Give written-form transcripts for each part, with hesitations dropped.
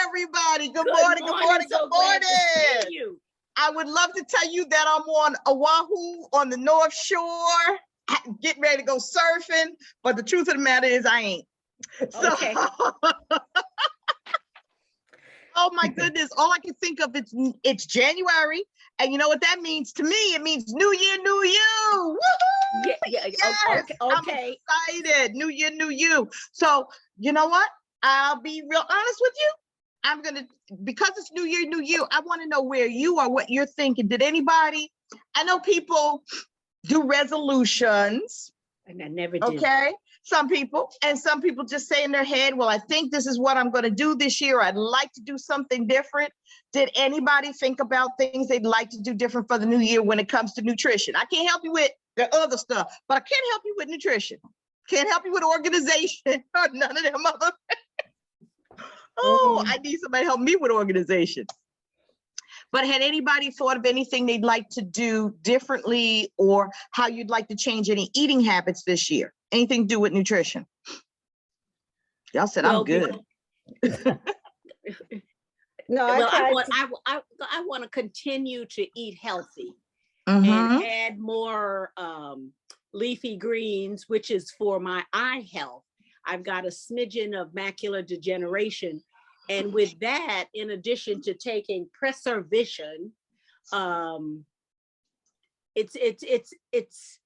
everybody. Good morning, good morning, So good glad to see morning. you. I would love to tell you that I'm on Oahu on the North Shore, getting ready to go surfing, but the truth of the matter is I ain't. So, Okay. oh my goodness, all I can think of it's January, and you know what that means to me? It means New Year, New You. Woohoo! Yeah, Yes, okay. I'm excited. New Year, New You. So you know what? I'll be real honest with you. I'm gonna, because it's New Year, New You, I want to know where you are, what you're thinking. Did anybody? I know people do resolutions. And I never do. Okay, some people, and some people just say in their head, well, I think this is what I'm going to do this year. I'd like to do something different. Did anybody think about things they'd like to do different for the new year when it comes to nutrition? I can't help you with the other stuff, but I can't help you with nutrition. Can't help you with organization or none of them other. Oh, I need somebody to help me with organization. But had anybody thought of anything they'd like to do differently, or how you'd like to change any eating habits this year? Anything to do with nutrition? Y'all said I'm good. No, Well, I want to continue to eat healthy Mhm. and add more leafy greens, which is for my eye health. I've got a smidgen of macular degeneration. And with that, in addition to taking Preservision, it's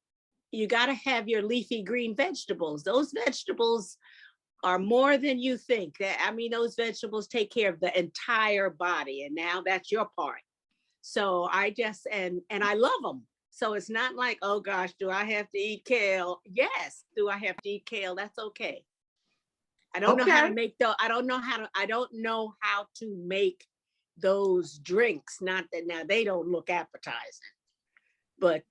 you got to have your leafy green vegetables. Those vegetables are more than you think. I mean, those vegetables take care of the entire body, and now that's your part. So I just, and I love them. So it's not like, oh gosh, do I have to eat kale? Yes. Do I have to eat kale? That's okay. I don't know how to make I don't know how to make those drinks. Not that now they don't look appetizing, but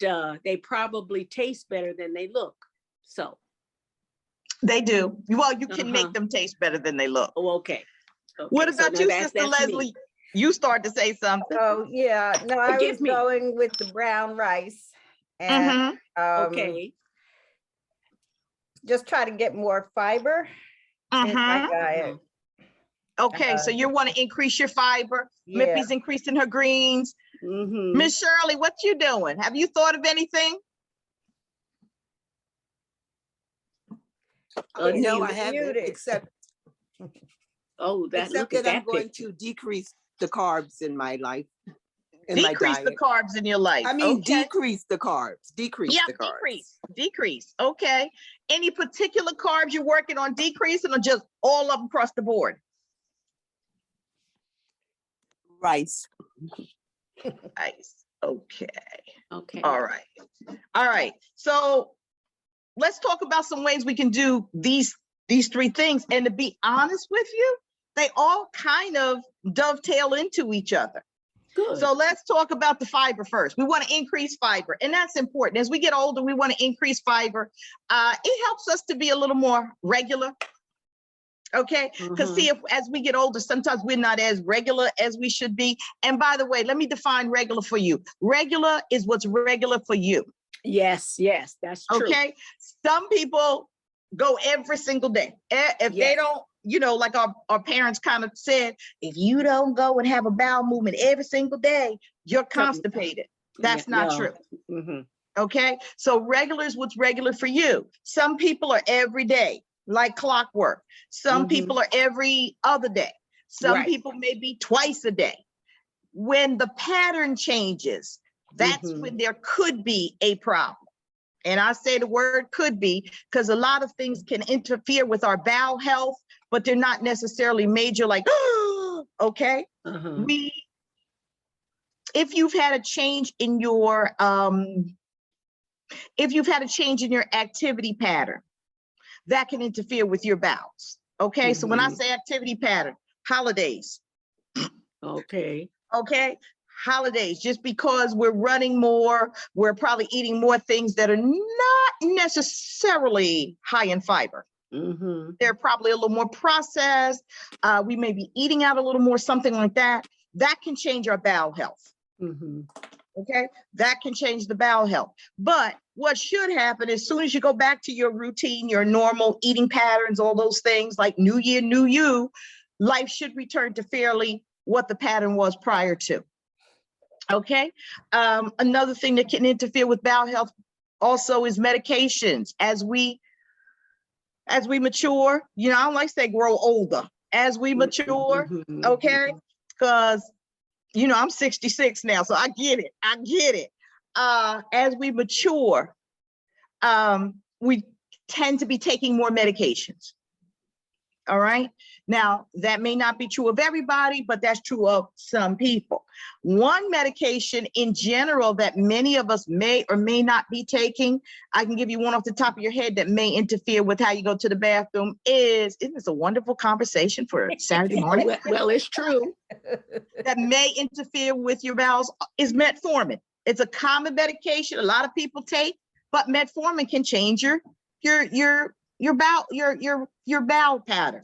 they probably taste better than they look. So they do. Well, you can make them taste better than they look. Oh, okay. What about you, Sister Leslie? Me. You started to say something. Oh yeah, no, I was going with the brown rice, and okay, just try to get more fiber in my diet. Okay, so you want to increase your fiber. Yeah. Mippy's increasing her greens. Miss Shirley, what you doing? Have you thought of anything? No, I haven't, except that I'm going to decrease the carbs in my life. Decrease the carbs in your life. I mean, decrease the carbs. Decrease the carbs. Decrease. Okay. Any particular carbs you're working on decreasing, or just all of them across the board? Rice. Rice. Okay. Okay. All right. All right. So let's talk about some ways we can do these three things. And to be honest with you, they all kind of dovetail into each other. Good. So let's talk about the fiber first. We want to increase fiber, and that's important. As we get older, we want to increase fiber. It helps us to be a little more regular. Okay, because see, as we get older, sometimes we're not as regular as we should be. And by the way, let me define regular for you. Regular is what's regular for you. Yes, that's true. Okay, some people go every single day. If they don't, you know, like our parents kind of said, if you don't go and have a bowel movement every single day, you're constipated. That's not true. Okay, so regular is what's regular for you. Some people are every day, like clockwork. Some people are every other day. Some people may be twice a day. When the pattern changes, that's when there could be a problem. And I say the word could be because a lot of things can interfere with our bowel health, but they're not necessarily major, like, okay. If you've had a change in your, activity pattern, that can interfere with your bowels. Okay, so when I say activity pattern, holidays. Okay. Holidays, just because we're running more, we're probably eating more things that are not necessarily high in fiber. They're probably a little more processed. We may be eating out a little more, something like that. That can change our bowel health. Okay, that can change the bowel health. But what should happen as soon as you go back to your routine, your normal eating patterns, all those things like New Year, New You, life should return to fairly what the pattern was prior to. Okay. Another thing that can interfere with bowel health also is medications. As we mature, you know, I don't like to say grow older. As we mature, okay, because, you know, I'm 66 now, so I get it. As we mature, we tend to be taking more medications. All right. Now, that may not be true of everybody, but that's true of some people. One medication in general that many of us may or may not be taking, I can give you one off the top of your head that may interfere with how you go to the bathroom isn't this a wonderful conversation for Saturday morning? Well, it's true. That may interfere with your bowels is metformin. It's a common medication a lot of people take, but metformin can change your bowel pattern.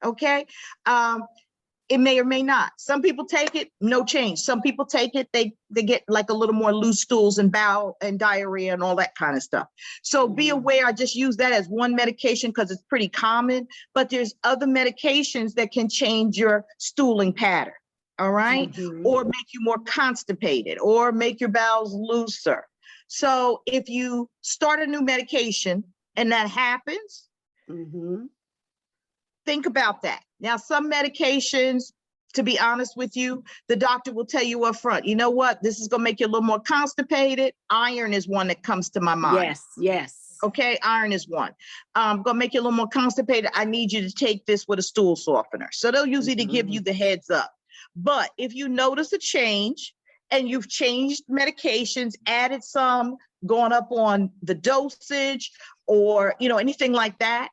Okay. It may or may not. Some people take it, no change. Some people take it, they get like a little more loose stools and bowel and diarrhea and all that kind of stuff. So be aware, I just use that as one medication because it's pretty common, but there's other medications that can change your stooling pattern. All right. Or make you more constipated or make your bowels looser. So if you start a new medication and that happens, think about that. Now, some medications, to be honest with you, the doctor will tell you up front, you know what, this is going to make you a little more constipated. Iron is one that comes to my mind. Yes. Okay, iron is one. Going to make you a little more constipated. I need you to take this with a stool softener. So they'll usually give you the heads up. But if you notice a change and you've changed medications, added some, gone up on the dosage or, you know, anything like that,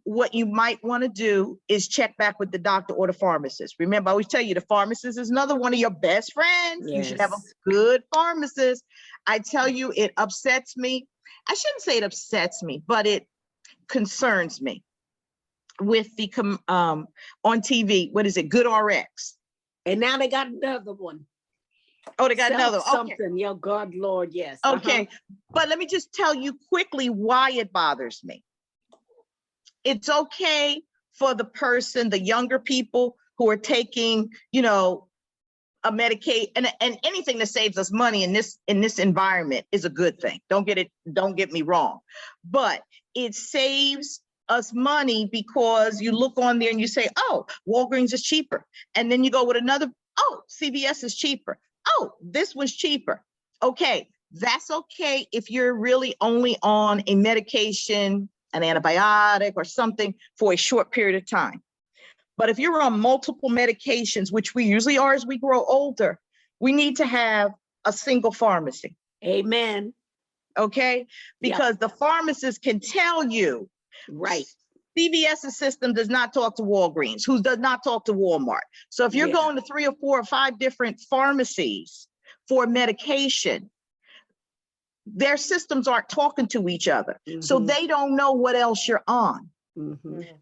what you might want to do is check back with the doctor or the pharmacist. Remember, I always tell you, the pharmacist is another one of your best friends. You should have a good pharmacist. I tell you, it upsets me. I shouldn't say it upsets me, but it concerns me with the, on TV, what is it? GoodRx. And now they got another one. Oh, they got another something. Yo, God, Lord, yes. Okay. But let me just tell you quickly why it bothers me. It's okay for the person, the younger people who are taking, you know, a Medicaid and anything that saves us money in this environment is a good thing. Don't get me wrong, but it saves us money because you look on there and you say, oh, Walgreens is cheaper. And then you go with another, oh, CVS is cheaper. Oh, this was cheaper. Okay, that's okay if you're really only on a medication, an antibiotic or something for a short period of time. But if you're on multiple medications, which we usually are as we grow older, we need to have a single pharmacy. Amen. Okay, because the pharmacist can tell you, right. CVS's system does not talk to Walgreens, who does not talk to Walmart. So if you're going to 3 or 4 or 5 different pharmacies for medication, their systems aren't talking to each other. So they don't know what else you're on.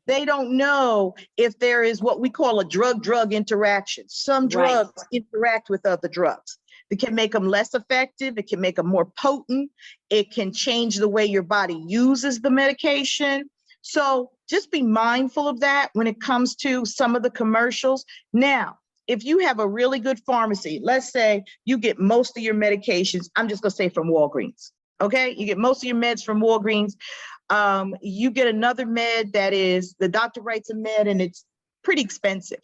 They don't know if there is what we call a drug-drug interaction. Some drugs interact with other drugs. It can make them less effective. It can make them more potent. It can change the way your body uses the medication. So just be mindful of that when it comes to some of the commercials. Now, if you have a really good pharmacy, let's say you get most of your medications, I'm just gonna say from Walgreens, okay? You get most of your meds from Walgreens. You get another med that is, the doctor writes a med and it's pretty expensive,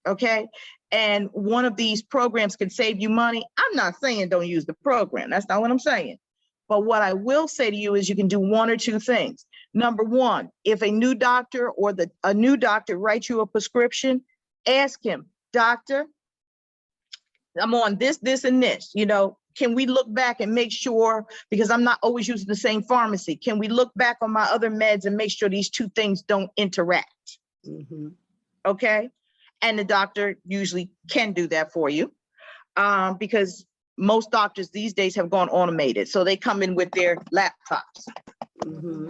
okay? And one of these programs can save you money. I'm not saying don't use the program, that's not what I'm saying. But what I will say to you is you can do one or two things. Number one, if a new doctor or a new doctor writes you a prescription, ask him, doctor, I'm on this, this, and this, you know, can we look back and make sure, because I'm not always using the same pharmacy, can we look back on my other meds and make sure these two things don't interact? Okay. And the doctor usually can do that for you because most doctors these days have gone automated. So they come in with their laptops.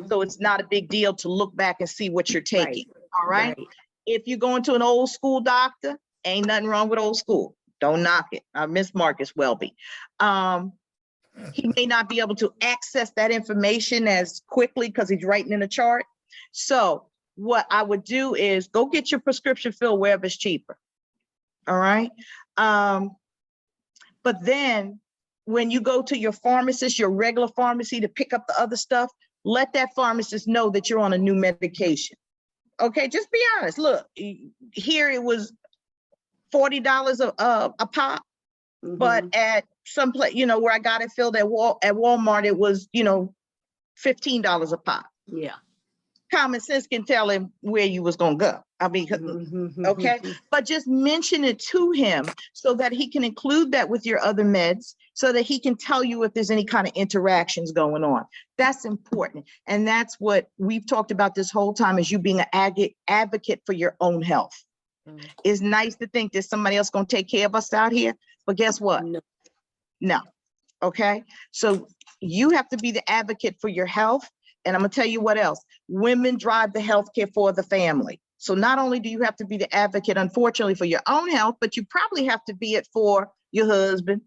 So it's not a big deal to look back and see what you're taking. All right. If you go into an old school doctor, ain't nothing wrong with old school. Don't knock it. I miss Marcus Welby. He may not be able to access that information as quickly because he's writing in a chart. So what I would do is go get your prescription filled wherever it's cheaper. All right. But then when you go to your pharmacist, your regular pharmacy, to pick up the other stuff, let that pharmacist know that you're on a new medication. Okay, just be honest. Look, here it was $40 a pop, but at some place, where I got it filled at Walmart, it was, $15 a pop. Yeah. Common sense can tell him where you was gonna go. I mean, okay, but just mention it to him so that he can include that with your other meds, so that he can tell you if there's any kind of interactions going on. That's important. And that's what we've talked about this whole time, is you being an advocate for your own health. It's nice to think there's somebody else gonna take care of us out here, but guess what? No. Okay, so you have to be the advocate for your health. And I'm gonna tell you what else. Women drive the healthcare for the family. So not only do you have to be the advocate, unfortunately, for your own health, but you probably have to be it for your husband.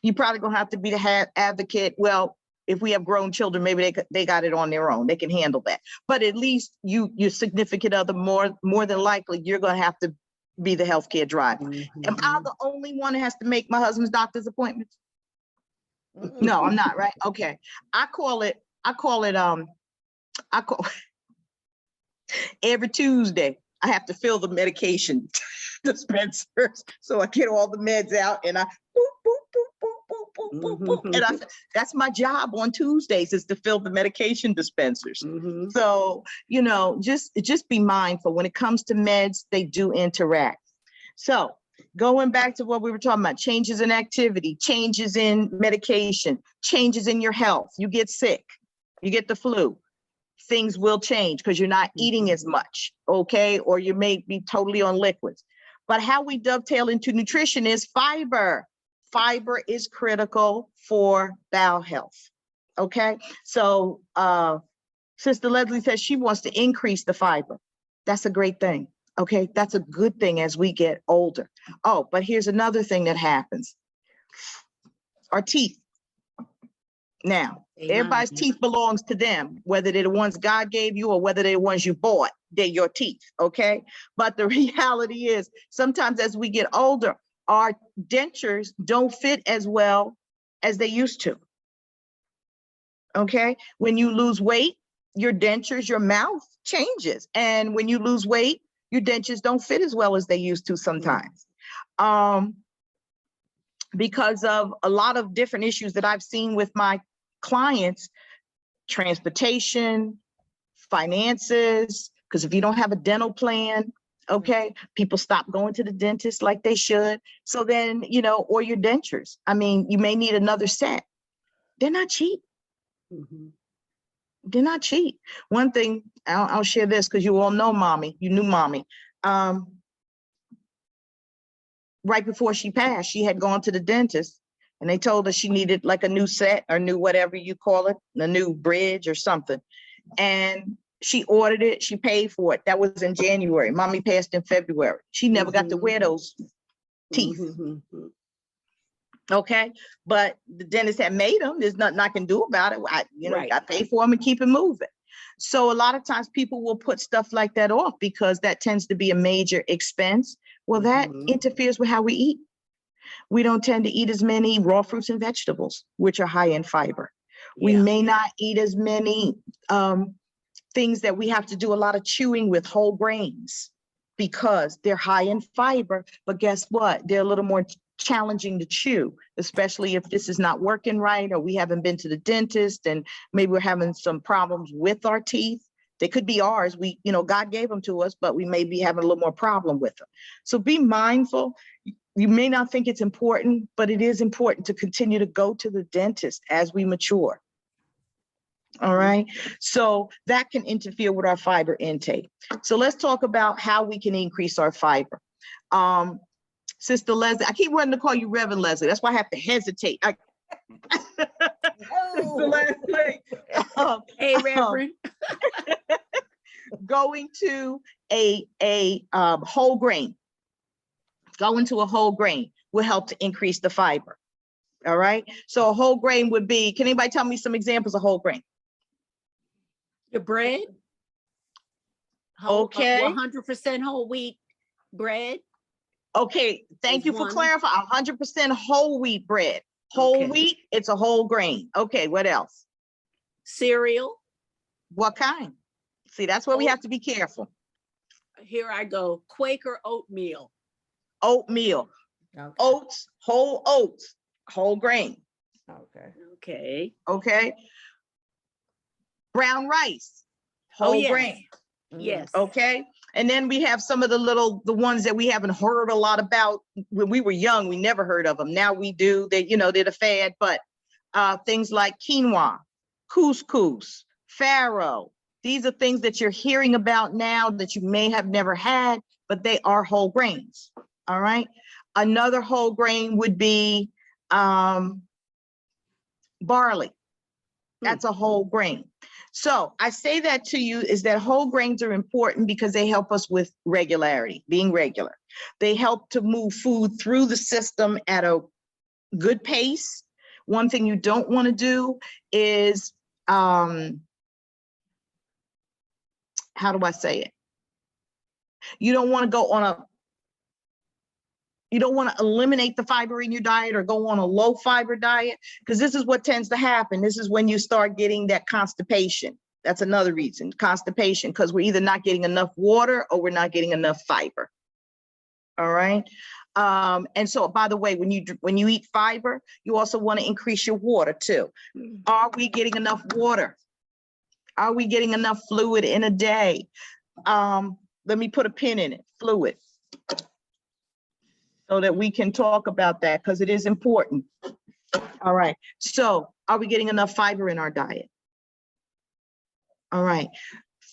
You probably gonna have to be the advocate. Well, if we have grown children, maybe they got it on their own. They can handle that. But at least your significant other, more than likely, you're gonna have to be the healthcare driver. Am I the only one that has to make my husband's doctor's appointments? No, I'm not, right? Okay. I call every Tuesday, I have to fill the medication dispensers. So I get all the meds out and I boop, boop, boop, boop, boop, boop, boop. And that's my job on Tuesdays, is to fill the medication dispensers. So, just be mindful when it comes to meds, they do interact. So going back to what we were talking about, changes in activity, changes in medication, changes in your health. You get sick, you get the flu, things will change because you're not eating as much, okay? Or you may be totally on liquids. But how we dovetail into nutrition is fiber. Fiber is critical for bowel health, okay? So Sister Leslie says she wants to increase the fiber. That's a great thing. Okay, that's a good thing as we get older. Oh, but here's another thing that happens. Our teeth. Now, everybody's teeth belongs to them, whether they're the ones God gave you or whether they're the ones you bought, they're your teeth, okay? But the reality is, sometimes as we get older, our dentures don't fit as well as they used to, okay? When you lose weight, your dentures, your mouth changes. And when you lose weight, your dentures don't fit as well as they used to sometimes. Because of a lot of different issues that I've seen with my clients, transportation, finances, because if you don't have a dental plan, okay, people stop going to the dentist like they should. So then, or your dentures. I mean, you may need another set. They're not cheap. They're not cheap. One thing, I'll share this because you all know Mommy, you knew Mommy. Right before she passed, she had gone to the dentist and they told her she needed like a new set or new whatever you call it, a new bridge or something. And she ordered it, she paid for it. That was in January. Mommy passed in February. She never got to wear those teeth. Okay, but the dentist had made them. There's nothing I can do about it. I pay for them and keep it moving. So a lot of times people will put stuff like that off because that tends to be a major expense. Well, that interferes with how we eat. We don't tend to eat as many raw fruits and vegetables, which are high in fiber. We may not eat as many things that we have to do a lot of chewing with, whole grains, because they're high in fiber. But guess what? They're a little more challenging to chew, especially if this is not working right or we haven't been to the dentist and maybe we're having some problems with our teeth. They could be ours. God gave them to us, but we may be having a little more problem with them. So be mindful. You may not think it's important, but it is important to continue to go to the dentist as we mature. All right. So that can interfere with our fiber intake. So let's talk about how we can increase our fiber. Sister Leslie, I keep wanting to call you Reverend Leslie. That's why I have to hesitate. Sister Leslie. Hey, Reverend. Going to a whole grain. Going to a whole grain will help to increase the fiber. All right. So a whole grain would be, can anybody tell me some examples of whole grain? Your bread? Okay. 100% whole wheat bread. Okay, thank Is you for one. clarifying. 100% whole wheat bread. Whole Okay. wheat, it's a whole grain. Okay, what else? Cereal. What kind? See, that's where we Oat. have to be careful. Here I go. Quaker oatmeal. Oatmeal, Okay. oats, whole grain. Okay. Okay. Okay. Brown rice, Oh, whole yes. grain. Yes. Okay. And then we have some of the ones that we haven't heard a lot about. When we were young, we never heard of them. Now we do. They, they're the fad, but things like quinoa, couscous, farro. These are things that you're hearing about now that you may have never had, but they are whole grains. All right. Another whole grain would be barley. That's a whole grain. So I say that to you is that whole grains are important because they help us with regularity, being regular. They help to move food through the system at a good pace. One thing you don't want to do is, how do I say it? You don't want to go on you don't want to eliminate the fiber in your diet or go on a low fiber diet, because this is what tends to happen. This is when you start getting that constipation. That's another reason, constipation, because we're either not getting enough water or we're not getting enough fiber. All right. And so, by the way, when you eat fiber, you also want to increase your water too. Are we getting enough water? Are we getting enough fluid in a day? Let me put a pin in it, fluid, so that we can talk about that, because it is important. All right. So are we getting enough fiber in our diet? All right.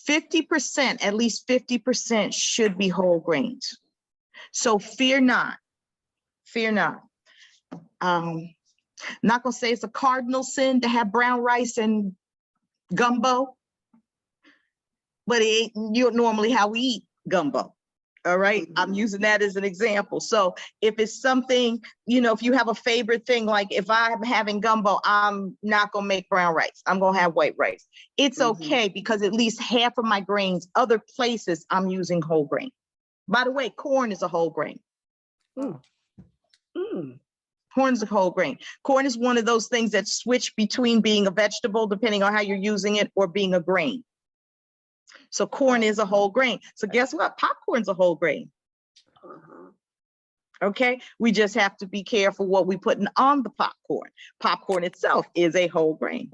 50%, at least 50% should be whole grains. So fear not. Fear not. Not gonna say it's a cardinal sin to have brown rice and gumbo, but it ain't normally how we eat gumbo. All right. I'm using that as an example. So if it's something, if you have a favorite thing, like if I'm having gumbo, I'm not going to make brown rice. I'm going to have white rice. It's okay, because at least half of my grains, other places, I'm using whole grain. By the way, corn is a whole grain. Corn is a whole grain. Corn is one of those things that switch between being a vegetable, depending on how you're using it, or being a grain. So corn is a whole grain. So guess what? Popcorn's a whole grain. Okay. We just have to be careful what we put on the popcorn. Popcorn itself is a whole grain.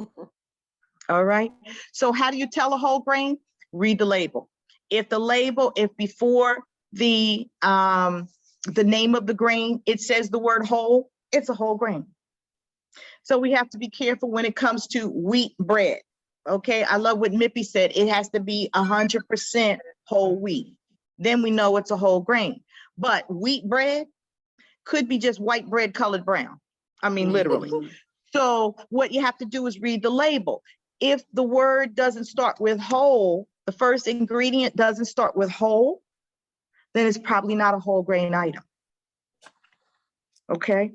All right. So how do you tell a whole grain? Read the label. If before the name of the grain, it says the word whole, it's a whole grain. So we have to be careful when it comes to wheat bread. Okay, I love what Mippy said. It has to be 100% whole wheat. Then we know it's a whole grain. But wheat bread could be just white bread colored brown. I mean, literally. So what you have to do is read the label. If the word doesn't start with whole, the first ingredient doesn't start with whole, then it's probably not a whole grain item. Okay,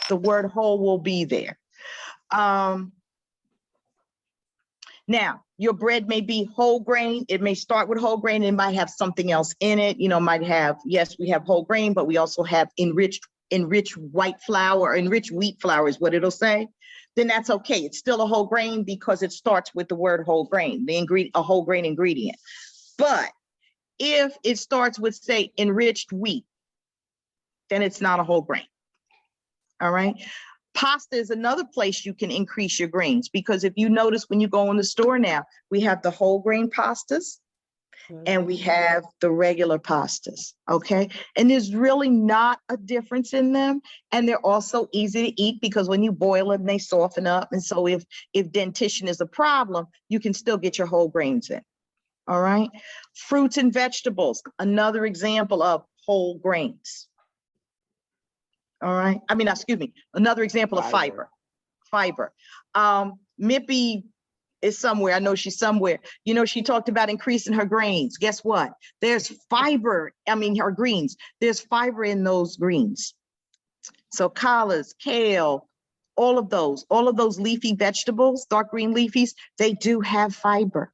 the word whole will be there. Now, your bread may be whole grain. It may start with whole grain. It might have something else in it. Might have, yes, we have whole grain, but we also have enriched white flour, enriched wheat flour is what it'll say. Then that's okay. It's still a whole grain because it starts with the word whole grain, a whole grain ingredient. But if it starts with, say, enriched wheat, then it's not a whole grain. All right. Pasta is another place you can increase your grains, because if you notice when you go in the store now, we have the whole grain pastas and we have the regular pastas. Okay. And there's really not a difference in them. And they're also easy to eat because when you boil them, they soften up. And so if dentition is a problem, you can still get your whole grains in. All right. Fruits and vegetables, another example of whole grains. All right. I mean, excuse me, another example of fiber. Mippy is somewhere. I know she's somewhere. She talked about increasing her grains. Guess what? There's fiber. Her greens. There's fiber in those greens. So collards, kale, all of those leafy vegetables, dark green leafies, they do have fiber.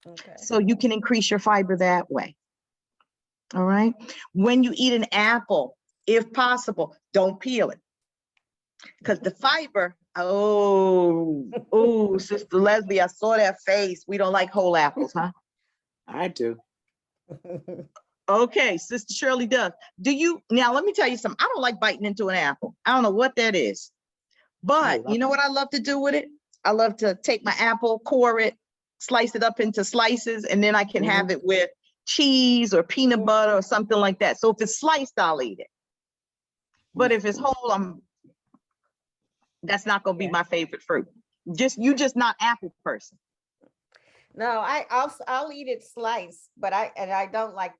Okay. So you can increase your fiber that way. All right. When you eat an apple, if possible, don't peel it. Because the fiber, oh, Sister Leslie, I saw that face. We don't like whole apples, huh? I do. Okay, Sister Shirley does. Do you, now let me tell you something. I don't like biting into an apple. I don't know what that is. But you know what I love to do with it? I love to take my apple, core it, slice it up into slices, and then I can have it with cheese or peanut butter or something like that. So if it's sliced, I'll eat it. But if it's whole, that's not gonna be my favorite fruit. You just not apple person. No, I'll eat it sliced, but I don't like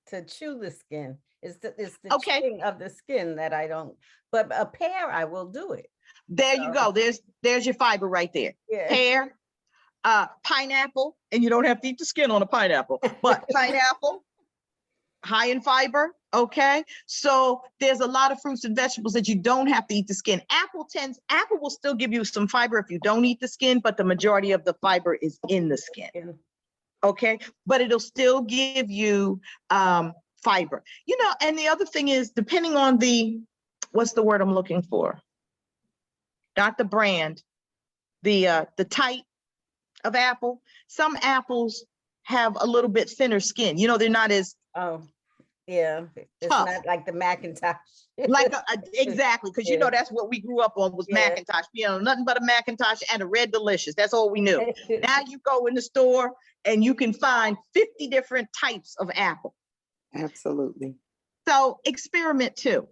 to chew the skin. It's the chewing of the skin that I don't. But a pear, I will do it. There you go. There's your fiber right there. Yeah. Pear, pineapple, and you don't have to eat the skin on a pineapple, but pineapple, high in fiber. Okay, so there's a lot of fruits and vegetables that you don't have to eat the skin. Apple will still give you some fiber if you don't eat the skin, but the majority of the fiber is in the skin. Okay, but it'll still give you fiber. You know, and the other thing is, depending on what's the word I'm looking for? Not the brand, the type of apple. Some apples have a little bit thinner skin. You know, they're not as yeah, it's tough. not like the Macintosh. Like exactly, because you know that's what we grew up on was Macintosh. You know, nothing but a Macintosh and a Red Delicious. That's all we knew. Now you go in the store and you can find 50 different types of apple. Absolutely. So experiment too.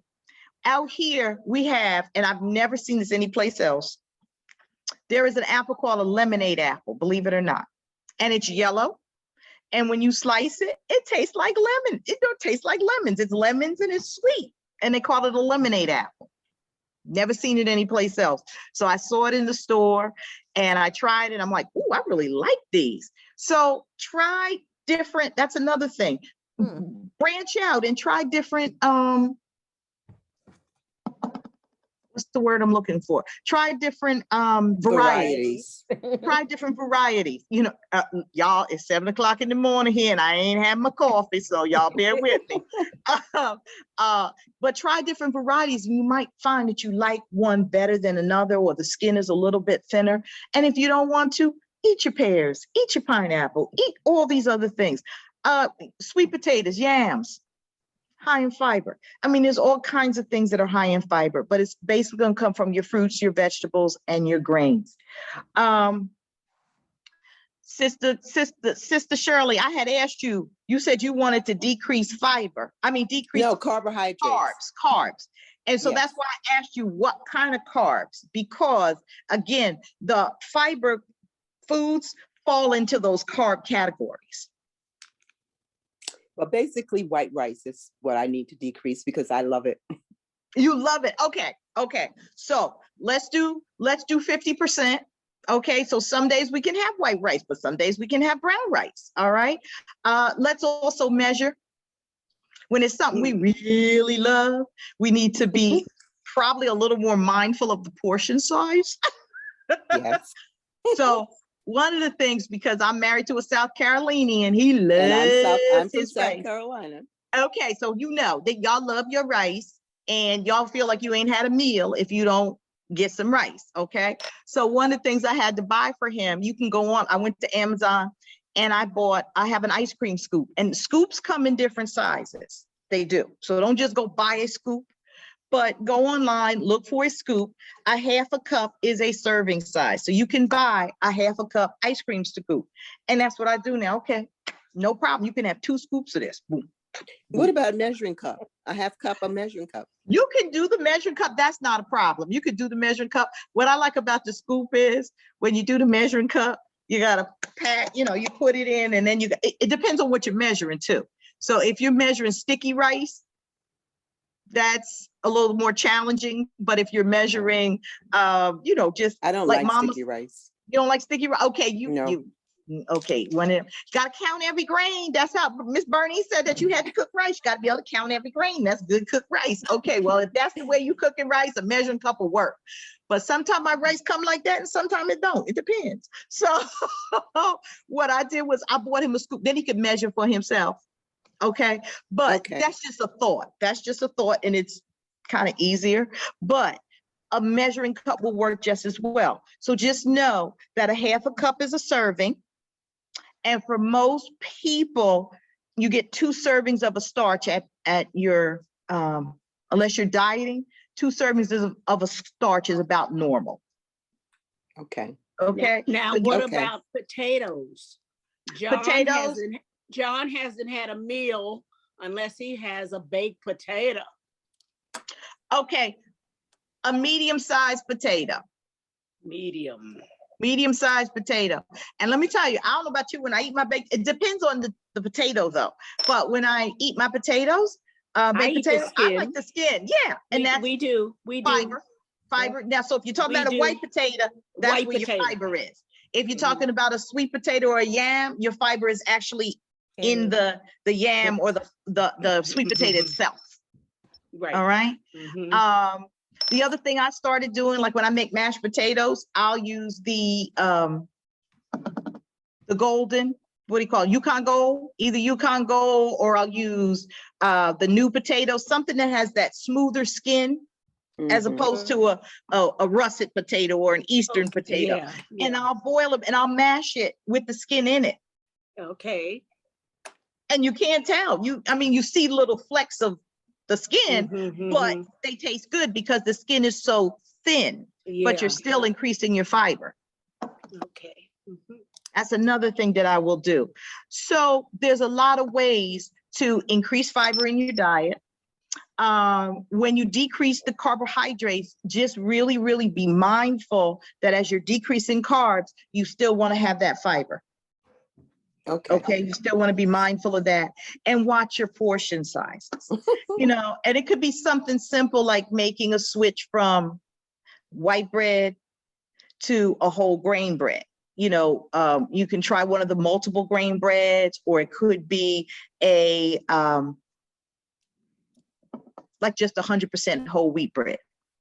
Out here we have, and I've never seen this anyplace else, there is an apple called a lemonade apple, believe it or not. And it's yellow. And when you slice it, it tastes like lemon. It don't taste like lemons. It's lemons and it's sweet. And they call it a lemonade apple. Never seen it anyplace else. So I saw it in the store and I tried it. I'm like, oh, I really like these. So try different, that's another thing. Branch out and try different, what's the word I'm looking for? Try different varieties. Try different varieties. You know, y'all, it's 7 o'clock in the morning here and I ain't had my coffee, so y'all bear with me. But try different varieties and you might find that you like one better than another, or the skin is a little bit thinner. And if you don't want to, eat your pears, eat your pineapple, eat all these other things. Sweet potatoes, yams, high in fiber. I mean, there's all kinds of things that are high in fiber, but it's basically going to come from your fruits, your vegetables, and your grains. Sister Shirley, I had asked you, you said you wanted to decrease fiber. I mean, decrease carbohydrates. Carbs. And so that's why I asked you what kind of carbs, because again, the fiber foods fall into those carb categories. Well, basically white rice is what I need to decrease because I love it. You love it. Okay. So let's do 50%. Okay. So some days we can have white rice, but some days we can have brown rice. All right. Let's also measure when it's something we really love. We need to be probably a little more mindful of the portion size. Yes. So one of the things, because I'm married to a South Carolinian, he loves I'm from his South rice. Carolina. Okay, so you know that y'all love your rice and y'all feel like you ain't had a meal if you don't get some rice, okay? So one of the things I had to buy for him, you can go on, I went to Amazon and I have an ice cream scoop, and scoops come in different sizes. They do. So don't just go buy a scoop, but go online, look for a scoop. A half a cup is a serving size. So you can buy a half a cup ice cream scoop. And that's what I do now. Okay, no problem. You can have 2 scoops of this. Boom. What about measuring cup? A half cup, a measuring cup. You can do the measuring cup. That's not a problem. You could do the measuring cup. What I like about the scoop is when you do the measuring cup, you got to pat, you put it in and then it depends on what you're measuring too. So if you're measuring sticky rice, that's a little more challenging. But if you're measuring, just I don't like sticky rice. You don't like sticky rice? Okay, Okay, gotta count every grain. That's how Miss Bernie said that you had to cook rice. You gotta be able to count every grain. That's good cooked rice. Okay, well, if that's the way you cooking rice, a measuring cup will work. But sometimes my rice come like that and sometimes it don't. It depends. So what I did was I bought him a scoop, then he could measure for himself. Okay, but Okay. that's just a thought. That's just a thought, and it's kind of easier. But a measuring cup will work just as well. So just know that a half a cup is a serving. And for most people, you get 2 servings of a starch at your, unless you're dieting, 2 servings of a starch is about normal. Okay. Okay. Now, So what Okay. about potatoes? Potatoes? John hasn't had a meal unless he has a baked potato. Okay. A medium-sized potato. Medium-sized potato. And let me tell you, I don't know about you, when I eat my baked, it depends on the potato though. But when I eat my potatoes, baked eat the potatoes, I like skin. the skin. Yeah. And that's We do. fiber. Now, so if you're talking We about a do. white potato, that's White where potato. your fiber is. If you're Mhm. talking about a sweet potato or a yam, your fiber is actually in the yam or the sweet potato itself. Right. All right. Mhm. The other thing I started doing, like when I make mashed potatoes, I'll use the golden, what do you call it? Yukon Gold, either Yukon Gold, or I'll use the new potato, something that has that smoother skin as Mhm. opposed to a russet potato or an Eastern potato. Yeah. And I'll boil them and I'll mash it with the skin in it. Okay. And you can't tell. I mean, you see little flecks of the skin, Mhm, but mhm. they taste good because the skin is so thin, but you're Yeah. still increasing your fiber. Okay. Mhm. That's another thing that I will do. So there's a lot of ways to increase fiber in your diet. When you decrease the carbohydrates, just really, really be mindful that as you're decreasing carbs, you still want to have that fiber. Okay. Okay, you still want to be mindful of that and watch your portion sizes. And it could be something simple like making a switch from white bread to a whole grain bread. You can try one of the multiple grain breads, or it could be a like just 100% whole wheat bread.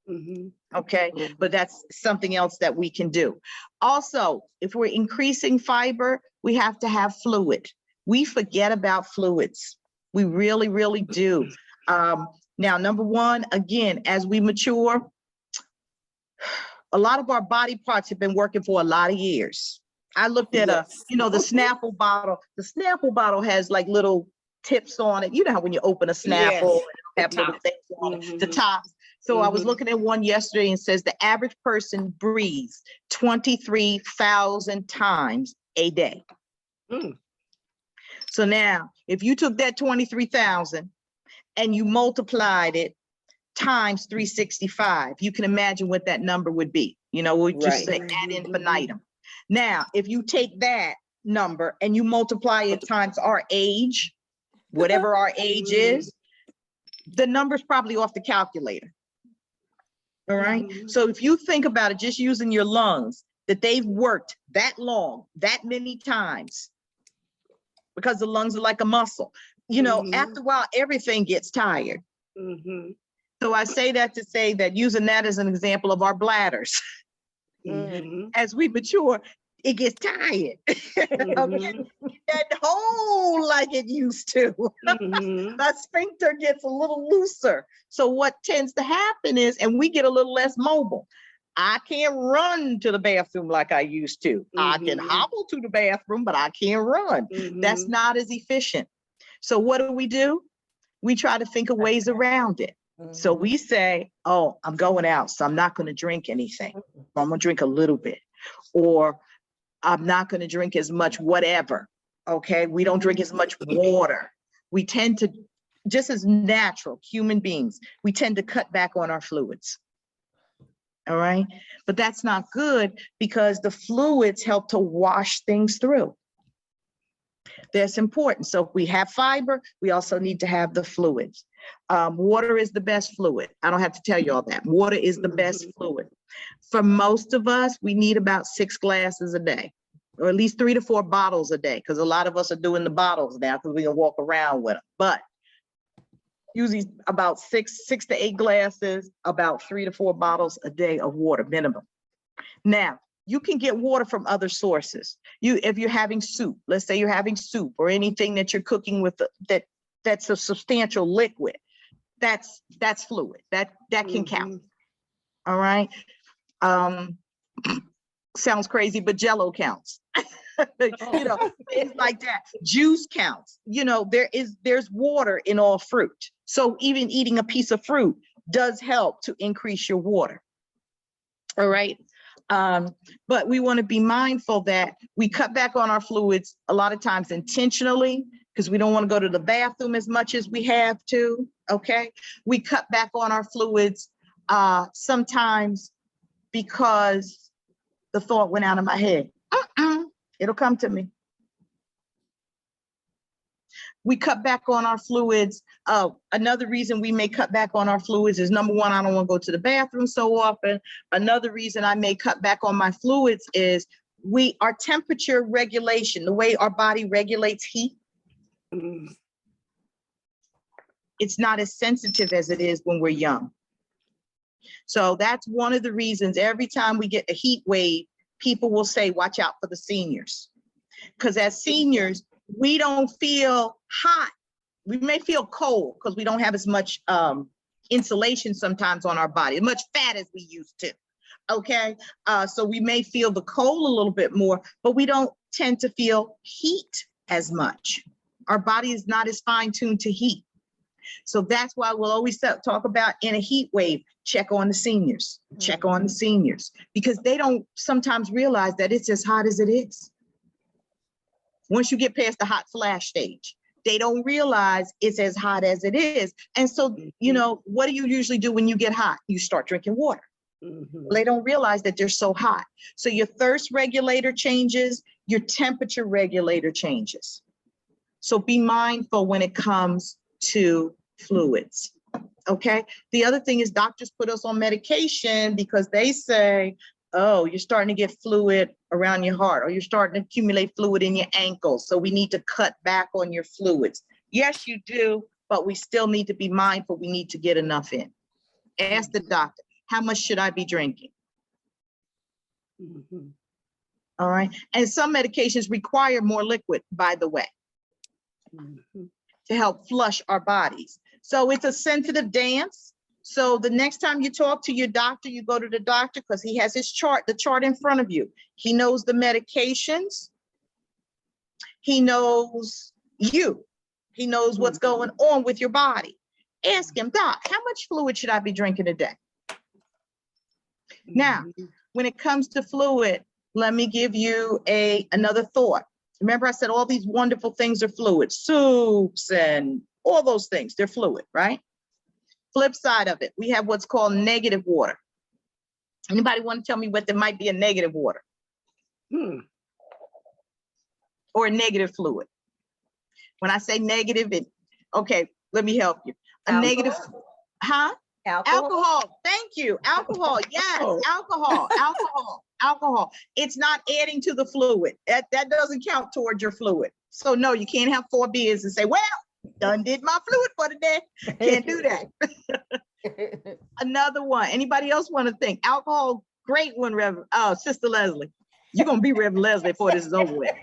Mhm. Okay, Mhm. but that's something else that we can do. Also, if we're increasing fiber, we have to have fluid. We forget about fluids. We really, really do. Now, number one, again, as we mature, a lot of our body parts have been working for a lot of years. I looked at Yes. the Snapple bottle. The Snapple bottle has like little tips on it. You know how when you open a Snapple, Yes, it'll have the little top. things on it, the Mhm. tops. So I was Mhm. looking at one yesterday and says the average person breathes 23,000 times a day. Mm. So now, if you took that 23,000 and you multiplied it times 365, you can imagine what that number would be. We'll just say ad Mhm. infinitum. Now, if you take that number and you multiply it times our age, whatever our age is, the number's probably off the calculator. All right. Mhm. So if you think about it, just using your lungs, that they've worked that long, that many times, because the lungs are like a muscle. Mhm. After a while, everything gets tired. Mhm. So I say that to say that using that as an example of our bladders, Mhm. as we mature, it gets tired. Okay? Mhm. That hole like it used to. Mhm. The sphincter gets a little looser. So what tends to happen is, and we get a little less mobile. I can't run to the bathroom like I used to. I can Mhm. hobble to the bathroom, but I can't run. That's Mhm. not as efficient. So what do? We try to think of ways around it. So we say, oh, I'm going out, so I'm not going to drink anything. I'm going to drink a little bit. Or I'm not going to drink as much whatever. Okay. We don't drink as much water. We tend to, just as natural human beings, we tend to cut back on our fluids. All right. But that's not good because the fluids help to wash things through. That's important. So if we have fiber, we also need to have the fluids. Water is the best fluid. I don't have to tell you all that. Water is the best fluid. For most of us, we need about 6 glasses a day. or at least 3 to 4 bottles a day, because a lot of us are doing the bottles now because we can walk around with them. But usually about six to 8 glasses, about 3 to 4 bottles a day of water minimum. Now, you can get water from other sources. If you're having soup, let's say you're having soup or anything that you're cooking with that's a substantial liquid, that's fluid. That can count. All right. Sounds crazy, but Jell-O counts. You know, things like that. Juice counts. You know, there's water in all fruit. So even eating a piece of fruit does help to increase your water. All right. But we want to be mindful that we cut back on our fluids a lot of times intentionally, because we don't want to go to the bathroom as much as we have to. Okay. We cut back on our fluids sometimes because the thought went out of my head. It'll come to me. We cut back on our fluids. Another reason we may cut back on our fluids is, number one, I don't want to go to the bathroom so often. Another reason I may cut back on my fluids is our temperature regulation, the way our body regulates heat. It's not as sensitive as it is when we're young. So that's one of the reasons every time we get a heat wave, people will say, watch out for the seniors. Because as seniors, we don't feel hot. We may feel cold because we don't have as much insulation sometimes on our body, as much fat as we used to. Okay, so we may feel the cold a little bit more, but we don't tend to feel heat as much. Our body is not as fine-tuned to heat. So that's why we'll always talk about, in a heat wave, check on the seniors, check on the seniors, because they don't sometimes realize that it's as hot as it is. Once you get past the hot flash stage, they don't realize it's as hot as it is. And so, you know, what do you usually do when you get hot? You start drinking water. They don't realize that they're so hot. So your thirst regulator changes, your temperature regulator changes. So be mindful when it comes to fluids. Okay. The other thing is, doctors put us on medication because they say, oh, you're starting to get fluid around your heart, or you're starting to accumulate fluid in your ankles, so we need to cut back on your fluids. Yes, you do, but we still need to be mindful. We need to get enough in. Ask the doctor, how much should I be drinking? All right. And some medications require more liquid, by the way, to help flush our bodies. So it's a sensitive dance. So the next time you talk to your doctor, you go to the doctor because he has his chart, the chart in front of you. He knows the medications. He knows you. He knows what's going on with your body. Ask him, Doc, how much fluid should I be drinking a day? Now, when it comes to fluid, let me give you another thought. Remember I said all these wonderful things are fluid, soups and all those things, they're fluid, right? Flip side of it, we have what's called negative water. Anybody want to tell me what there might be a negative water? Or a negative fluid? When I say negative, okay, let me help you. Alcohol? Negative, huh? Alcohol. Thank you. Alcohol. Yes, alcohol. It's not adding to the fluid. That doesn't count towards your fluid. So no, you can't have 4 beers and say, well, done did my fluid for the day. Can't do that. Another one. Anybody else want to think? Alcohol, great one, Reverend. Oh, Sister Leslie. You're going to be Reverend Leslie before this is over with.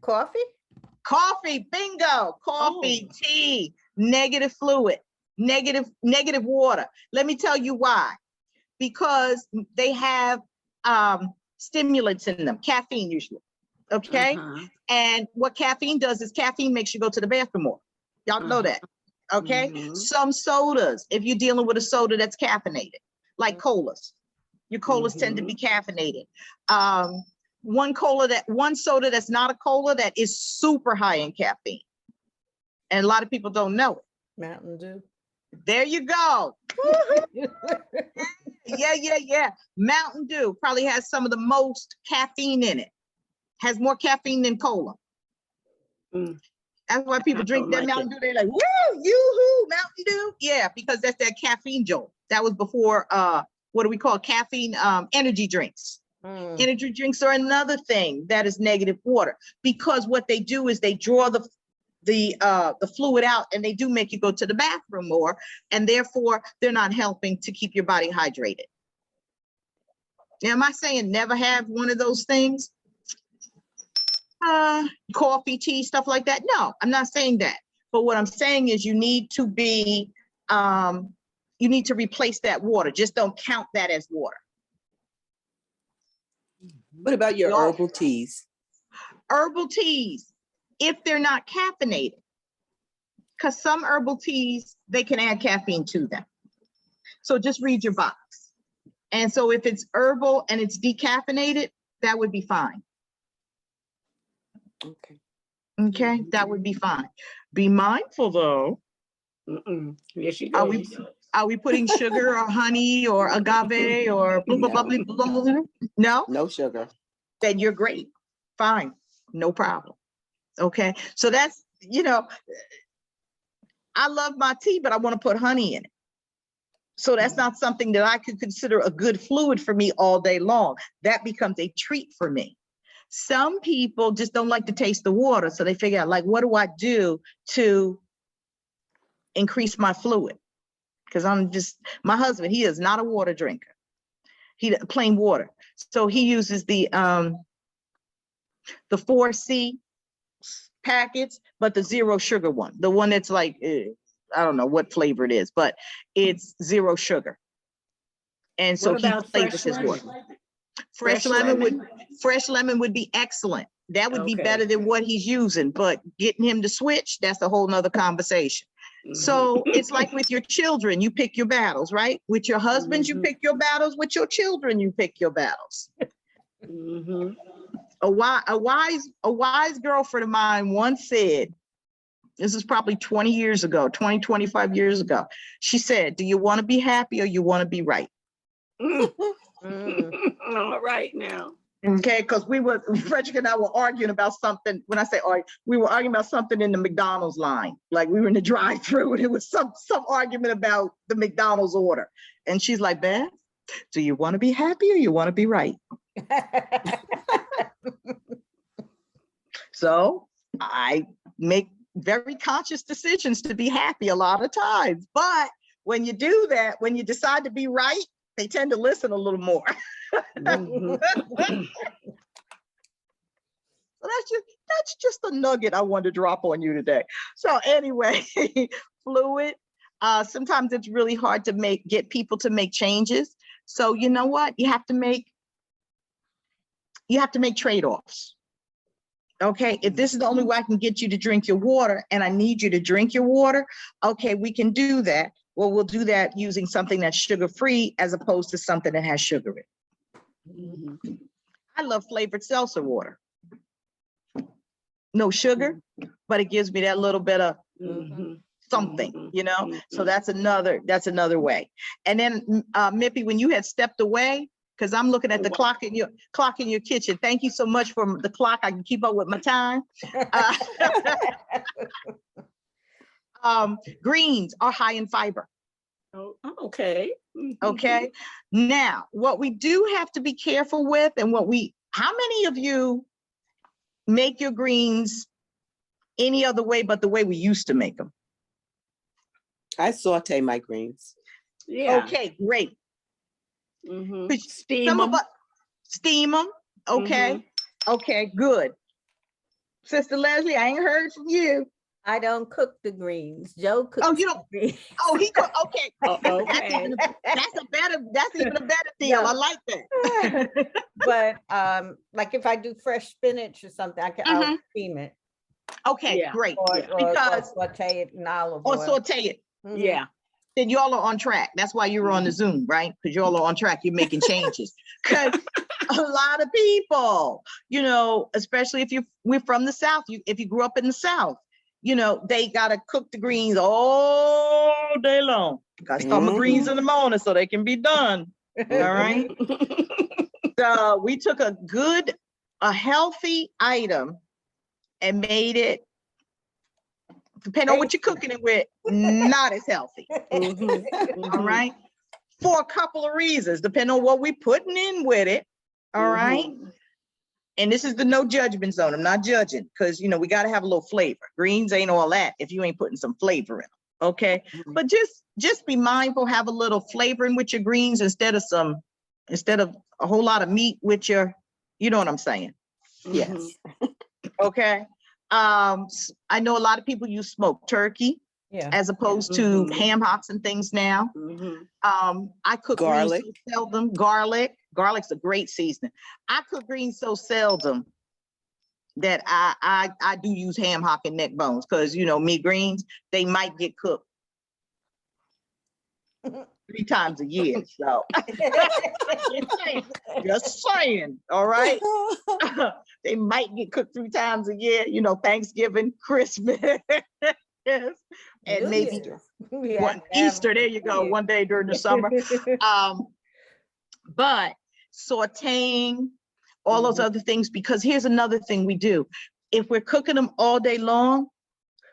Coffee? Coffee, bingo. Coffee, tea, negative fluid, negative water. Let me tell you why. Because they have stimulants in them, caffeine usually. Okay. And what caffeine does is caffeine makes you go to the bathroom more. Y'all know that. Okay. Some sodas, if you're dealing with a soda that's caffeinated, like colas, your colas tend to be caffeinated. One soda that's not a cola that is super high in caffeine. And a lot of people don't know it. Mountain Dew. There you go. Yeah. Mountain Dew probably has some of the most caffeine in it. Has more caffeine than cola. That's why people drink that Mountain Dew. They're like, woo, yoo-hoo, Mountain Dew. Yeah, because that's that caffeine jolt. That was before what do we call caffeine, energy drinks. Mm. Energy drinks are another thing that is negative water, because what they do is they draw the fluid out, and they do make you go to the bathroom more, and therefore they're not helping to keep your body hydrated. Now, am I saying never have one of those things? Coffee, tea, stuff like that? No, I'm not saying that. But what I'm saying is you need to be, you need to replace that water. Just don't count that as water. What about your herbal teas? Herbal teas, if they're not caffeinated, because some herbal teas, they can add caffeine to them. So just read your box. And so if it's herbal and it's decaffeinated, that would be fine. Okay. Okay, that would be fine. Be mindful though. Here she Are goes. we putting sugar or honey or agave or blah, blah, blah, blah, blah, blah, blah? No? No sugar. Then you're great. Fine. No problem. Okay. So that's, I love my tea, but I want to put honey in it. So that's not something that I could consider a good fluid for me all day long. That becomes a treat for me. Some people just don't like to taste the water. So they figure out, like, what do I do to increase my fluid? Because my husband, he is not a water drinker. He plain water. So he uses the 4C packets, but the zero sugar one, the one that's like, I don't know what flavor it is, but it's zero sugar. And so he flavors his water. Fresh lemon would be excellent. That would be better than what he's using, but getting him to switch, that's a whole nother conversation. So it's like with your children, you pick your battles, right? With your husbands, you pick your battles. With your children, you pick your battles. A wise girlfriend of mine once said, this is probably 20 years ago, 20, 25 years ago. She said, do you want to be happy or you want to be right? All right now. Okay, because Frederick and I were arguing about something. When I say argue, we were arguing about something in the McDonald's line. Like we were in the drive-through and it was some argument about the McDonald's order. And she's like, Beth, do you want to be happy or you want to be right? So I make very conscious decisions to be happy a lot of times. But when you do that, when you decide to be right, they tend to listen a little more. So that's just a nugget I wanted to drop on you today. So anyway, fluid. Sometimes it's really hard to get people to make changes. So you know what? You have to make trade-offs. Okay, if this is the only way I can get you to drink your water and I need you to drink your water, okay, we can do that. Well, we'll do that using something that's sugar-free as opposed to something that has sugar in it. I love flavored seltzer water. No sugar, but it gives me that little bit of something, So that's another way. And then Mippy, when you had stepped away, because I'm looking at the clock in your kitchen. Thank you so much for the clock. I can keep up with my time. Greens are high in fiber. Oh, okay. Okay. Now, what we do have to be careful with, and how many of you make your greens any other way but the way we used to make them? I saute my greens. Yeah. Okay, great. Steam them. Steam them. Okay. Okay, good. Sister Leslie, I ain't heard from you. I don't cook the greens. Joe cooks. Oh, you don't. Greens. Oh, he cook. Okay. Okay. That's even a better deal. Yeah. I like that. But like if I do fresh spinach or something, I'll steam it. Okay, Yeah. great. Or Because saute it in olive or oil. saute it. Yeah. Then y'all are on track. That's why you're on the Zoom, right? Because y'all are on track. You're making changes. Because a lot of people, especially if we're from the South, if you grew up in the South, they gotta cook the greens all day long. Gotta start my greens in the morning so they can be done. All right. So we took a healthy item and made it, depending on what you're cooking it with, not as healthy. All right. for a couple of reasons, depending on what we're putting in with it. All right. And this is the no judgment zone. I'm not judging because, you know, we got to have a little flavor. Greens ain't all that if you ain't putting some flavor in them. Okay. But just be mindful, have a little flavor in with your greens instead of a whole lot of meat with your, you know what I'm saying? Yes. Okay. I know a lot of people use smoked turkey as opposed to ham hocks and things now. I cook Garlic. greens so seldom. Garlic's a great seasoning. I cook greens so seldom that I do use ham hock and neck bones because, you know, me greens, they might get cooked 3 times a year. So just saying, all right. They might get cooked 3 times a year, you know, Thanksgiving, Christmas, and maybe one Easter. There you go, one day during the summer. But sauteing, all those other things, because here's another thing we do. If we're cooking them all day long,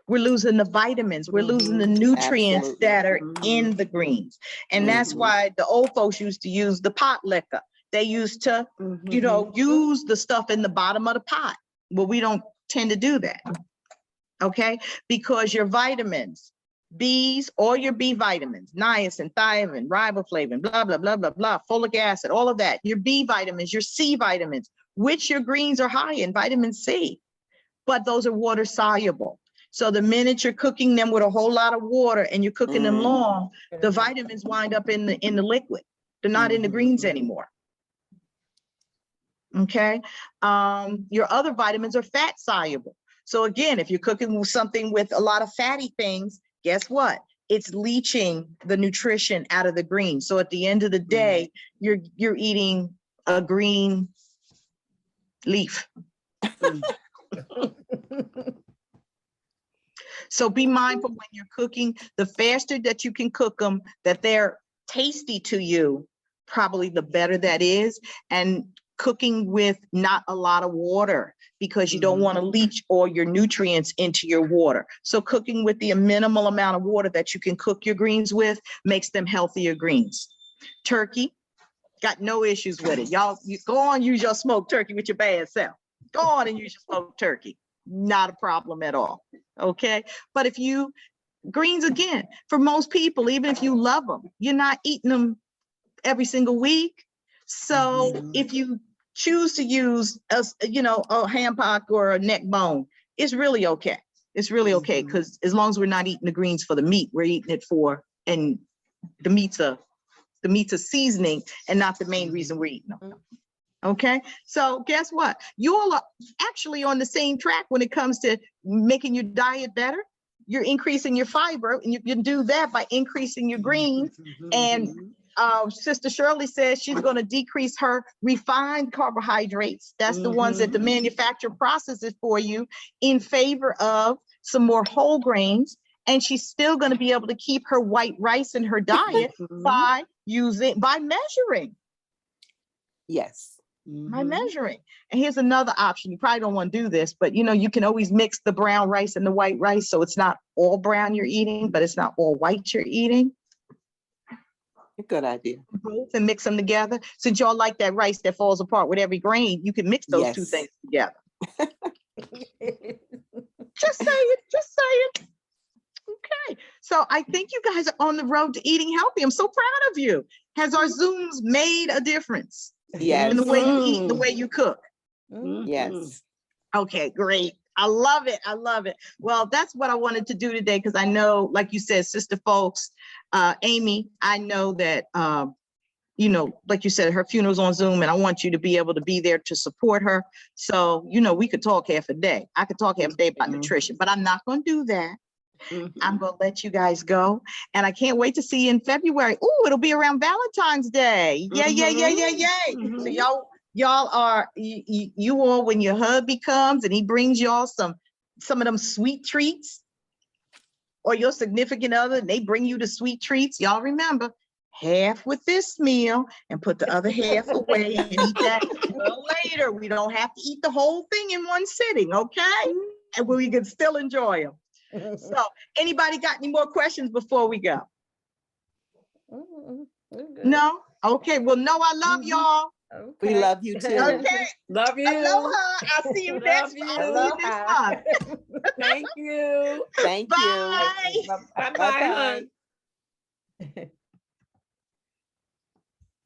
we're losing the vitamins, we're losing the nutrients Absolutely. that are in the greens. And that's why the old folks used to use the pot liquor. They used to, you know, use the stuff in the bottom of the pot. Well, we don't tend to do that. Okay, because your vitamins, B's, all your B vitamins, niacin, thiamine, riboflavin, blah, blah, blah, blah, blah, folic acid, all of that, your B vitamins, your C vitamins, which your greens are high in vitamin C, but those are water soluble. So the minute you're cooking them with a whole lot of water and you're cooking them long, the vitamins wind up in the liquid. They're not in the greens anymore. Okay, your other vitamins are fat soluble. So again, if you're cooking with something with a lot of fatty things, guess what? It's leaching the nutrition out of the green. So at the end of the day, you're eating a green leaf. So be mindful when you're cooking. The faster that you can cook them, that they're tasty to you, probably the better that is. And cooking with not a lot of water, because you don't want to leach all your nutrients into your water. So cooking with the minimal amount of water that you can cook your greens with makes them healthier greens. Turkey, got no issues with it. Y'all, you go on, use your smoked turkey with your bad self. Go on and use your smoked turkey. Not a problem at all. Okay. But if you, greens again, for most people, even if you love them, you're not eating them every single week. So if you choose to use a ham hock or a neck bone, it's really okay. It's really okay, because as long as we're not eating the greens for the meat, we're eating it for, and the meat's a seasoning and not the main reason we're eating them. Okay, so guess what? You all are actually on the same track when it comes to making your diet better. You're increasing your fiber, and you can do that by increasing your greens. And Sister Shirley says she's going to decrease her refined carbohydrates. That's the ones that the manufacturer processes for you, in favor of some more whole grains. And she's still going to be able to keep her white rice in her diet by measuring. Yes. By measuring. And here's another option. You probably don't want to do this, but you can always mix the brown rice and the white rice. So it's not all brown you're eating, but it's not all white you're eating. Good idea. Both, and mix them together. Since y'all like that rice that falls apart with every grain, you can mix those two things together. Just saying. Okay. So I think you guys are on the road to eating healthy. I'm so proud of you. Has our Zooms made a difference? Yes. In the way you eat, the way you cook? Yes. Okay, great. I love it. I love it. Well, that's what I wanted to do today, because I know, like you said, Sister Folks, Amy, I know that, like you said, her funeral's on Zoom, and I want you to be able to be there to support her. So, we could talk half a day. I could talk half a day about nutrition, but I'm not going to do that. I'm going to let you guys go. And I can't wait to see you in February. Oh, it'll be around Valentine's Day. Yay. So y'all are, you all, when your hubby comes and he brings y'all some of them sweet treats, or your significant other, and they bring you the sweet treats, y'all remember, half with this meal and put the other half away and eat that a little later. We don't have to eat the whole thing in one sitting, okay? And we can still enjoy them. So anybody got any more questions before we go? We're good. No? Okay, well, no, I love Mhm. y'all. We Okay. love you too. Okay, Love you. aloha. I'll see you Love next you. month. See you next month. Thank you. Thank you. Bye. Bye-bye. Bye-bye, Bye-bye. hon.